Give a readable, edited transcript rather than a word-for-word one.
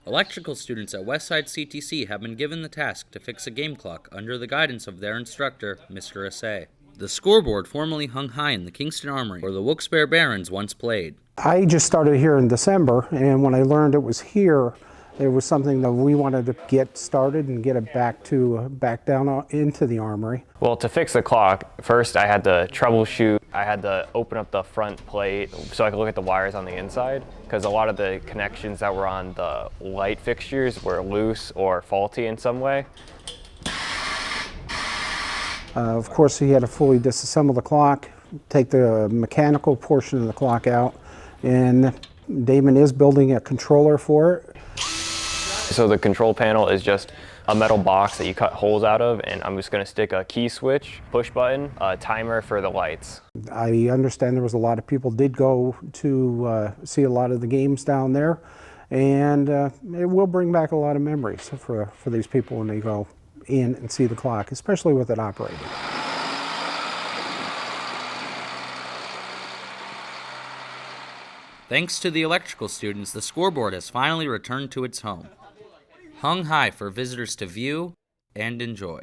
Electrical students at Westside CTC have been given the task to fix a game clock under the guidance of their instructor, Mr. Assay. The scoreboard formerly hung high in the Kingston Armory, where the Wilkes-Barre Barons once played. I just started here in December, and when I learned it was here, it was something that we wanted to get started and get it back down into the armory. Well, to fix the clock, first I had to troubleshoot. I had to open up the front plate so I could look at the wires on the inside, because a lot of the connections that were on the light fixtures were loose or faulty in some way. Of course, he had to fully disassemble the clock, take the mechanical portion of the clock out, and Damon is building a controller for it. So the control panel is just a metal box that you cut holes out of, and I'm just going to stick a key switch, push button, a timer for the lights. I understand there was a lot of people did go to see a lot of the games down there, and it will bring back a lot of memories for these people when they go in and see the clock, especially with it operating. Thanks to the electrical students, the scoreboard has finally returned to its home, hung high for visitors to view and enjoy.